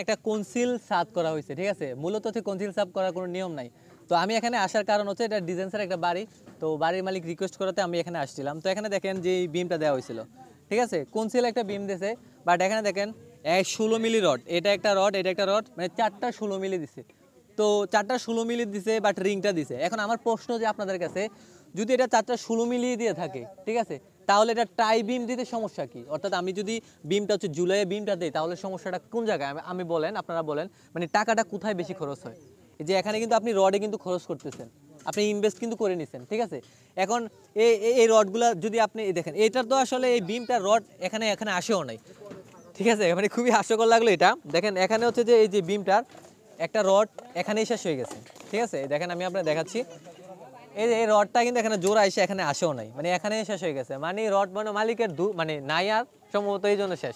একটা conceal sub করা হয়েছে, ঠিক আছে। মূলত হচ্ছে কনসিল সাব করার কোনো নিয়ম নাই। তো আমি এখানে আসার কারণ হচ্ছে এটা ডিজাইনসের একটা বাড়ি। তো বাড়ির মালিক রিকোয়েস্ট করাতে আমি এখানে আসছিলাম। তো এখানে দেখেন যে এই বিমটা দেওয়া হয়েছিল, ঠিক আছে। কনসিল একটা বিম দিয়েছে, বাট এখানে দেখেন 16 মিলি রড, এটা একটা রড, এটা একটা রড, মানে 4টা 16 মিলি দিছে। তো 4টা 16 মিলি দিছে, বাট রিংটা দিছে। এখন আমার প্রশ্ন যে আপনাদের কাছে, যদি এটা 4টা 16 মিলি দিয়ে থাকে, ঠিক আছে, তাহলে এটা টাই বিম দিতে সমস্যা কি? অর্থাৎ আমি যদি বিমটা হচ্ছে জুলাইয়ে বিমটা দিই, তাহলে সমস্যাটা কোন জায়গায়? আমি বলেন, আপনারা বলেন, মানে টাকাটা কোথায় বেশি খরচ হয়? এই যে এখানে কিন্তু আপনি রডে কিন্তু খরচ করতেছেন, আপনি ইনভেস্ট কিন্তু করে নিছেন, ঠিক আছে। এখন এই রডগুলা যদি আপনি দেখেন, এটার তো আসলে এই বিমটার রড এখানে এখানে আসেও নাই, ঠিক আছে। মানে খুবই হাস্যকর লাগলো এটা। দেখেন এখানে হচ্ছে যে এই যে বিমটার একটা রড এখানেই শেষ হয়ে গেছে, ঠিক আছে। দেখেন আমি আপনাকে দেখাচ্ছি, এই যে এই রডটা কিন্তু এখানে জোড়া এসে এখানে আসেও নাই, মানে এখানে শেষ হয়ে গেছে। মানে রড মানে মালিকের মানে নাই আর, সম্ভবত এই জন্য শেষ।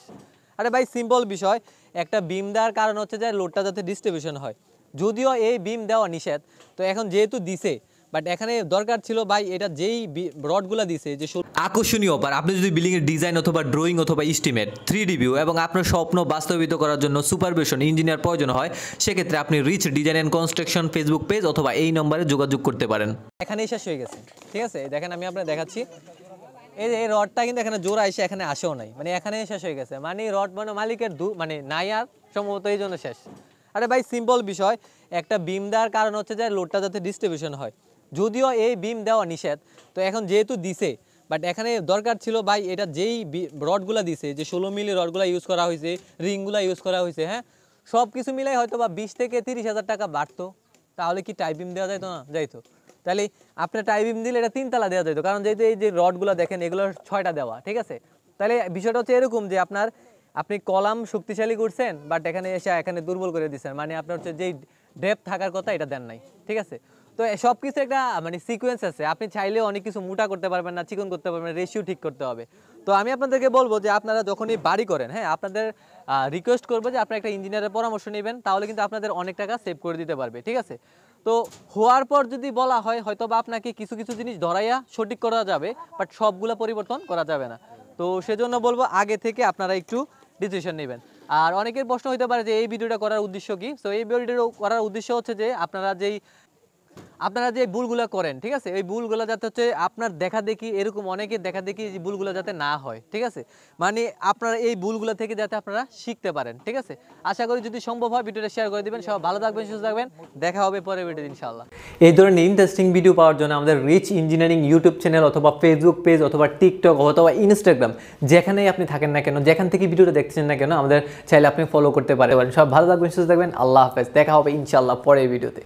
আরে ভাই সিম্পল বিষয়, একটা বিম দেওয়ার কারণ হচ্ছে যে লোডটা যাতে ডিস্ট্রিবিউশন হয়। যদিও এই বিম দেওয়া নিষেধ, তো এখন যেহেতু দিছে, বাট এখানে দরকার ছিল ভাই এটা যেই রডগুলো দিছে যে আকর্ষণীয় অফার। আপনি যদি বিল্ডিং এর ডিজাইন অথবা ড্রয়িং অথবা এস্টিমেট 3D ভিউ এবং আপনার স্বপ্ন বাস্তবায়িত করার জন্য সুপারভিশন ইঞ্জিনিয়ার প্রয়োজন হয়, সেক্ষেত্রে আপনি Rich Design and Construction Facebook page অথবা এই নম্বরে যোগাযোগ করতে পারেন। এখানেই শেষ হয়ে গেছে, ঠিক আছে। দেখেন আমি আপনাকে দেখাচ্ছি, এই যে এই রডটা কিন্তু এখানে জোড়া এসে এখানে আসেও নাই, মানে এখানেই শেষ হয়ে গেছে। মানে রড মানে মালিকের মানে নাই আর, সম্ভবত এই জন্য শেষ। আরে ভাই সিম্পল বিষয়, একটা বিম দেওয়ার কারণ হচ্ছে যে লোডটা যাতে ডিস্ট্রিবিউশন হয়। যদিও এই বিম দেওয়া নিষেধ, তো এখন যেহেতু দিছে, বাট এখানে দরকার ছিল ভাই এটা যেই রডগুলা দিছে, যে 16 মিলি রডগুলা ইউজ করা হয়েছে, রিংগুলা ইউজ করা হয়েছে, হ্যাঁ, সব কিছু মিলাই হয়তো বা 20 থেকে 30 হাজার টাকা বাড়তো। তাহলে কি টাই বিম দেওয়া যাইতো না? যাইতো। তাহলে আপনার টাই বিম দিলে এটা 3 তলা দেওয়া যেত, কারণ যেহেতু এই যে রডগুলো দেখেন এগুলো 6টা দেওয়া, ঠিক আছে। তাহলে বিষয়টা হচ্ছে এরকম যে আপনি কলাম শক্তিশালী করছেন, বাট এখানে এসে এখানে দুর্বল করে দিচ্ছেন, মানে আপনার হচ্ছে যেই ডেপথ থাকার কথা এটা দেন নাই, ঠিক আছে। তো সব কিছু একটা মানে সিকোয়েন্স আছে, আপনি চাইলেও অনেক কিছু মোটা করতে পারবেন না, চিকন করতে পারবেন না, রেশিও ঠিক করতে হবে। তো আমি আপনাদেরকে বলবো যে আপনারা যখনই বাড়ি করেন, হ্যাঁ, আপনাদের রিকোয়েস্ট করবো যে আপনারা একটা ইঞ্জিনিয়ারের পরামর্শ নেবেন, তাহলে কিন্তু আপনাদের অনেক টাকা সেভ করে দিতে পারবে, ঠিক আছে। তো হওয়ার পর যদি বলা হয়, হয়তো বা আপনাকে কিছু কিছু জিনিস ধরাইয়া সঠিক করা যাবে, বাট সবগুলো পরিবর্তন করা যাবে না। তো সেজন্য বলবো আগে থেকে আপনারা একটু ডিসিশন নেবেন। আর অনেকের প্রশ্ন হতে পারে যে এই ভিডিওটা করার উদ্দেশ্য কি? সো এই ভিডিওটা করার উদ্দেশ্য হচ্ছে যে আপনারা যে ভুলগুলো করেন, ঠিক আছে, এই ভুলগুলো যাতে হচ্ছে আপনার দেখা দেখি, এরকম অনেকের দেখা দেখি যে ভুলগুলো যাতে না হয়, ঠিক আছে। মানে আপনারা এই ভুলগুলো থেকে যাতে আপনারা শিখতে পারেন, ঠিক আছে। আশা করি যদি সম্ভব হয় ভিডিওটা শেয়ার করে দিবেন। সবাই ভালো থাকবেন, সুস্থ থাকবেন, দেখা হবে পরের ভিডিওতে ইনশাআল্লাহ। এই ধরনের ইন্টারেস্টিং ভিডিও পাওয়ার জন্য আমাদের রিচ ইঞ্জিনিয়ারিং ইউটিউব চ্যানেল অথবা ফেসবুক পেজ অথবা টিকটক অথবা ইনস্টাগ্রাম, যেখানেই আপনি থাকেন না কেন, যেখান থেকে ভিডিওটা দেখছেন না কেন, আমাদের চাইলে আপনি ফলো করতে পারেন। সব ভালো থাকবেন, সুস্থ থাকবেন, আল্লাহ হাফেজ। দেখা হবে ইনশাআল্লাহ পরের ভিডিওতে।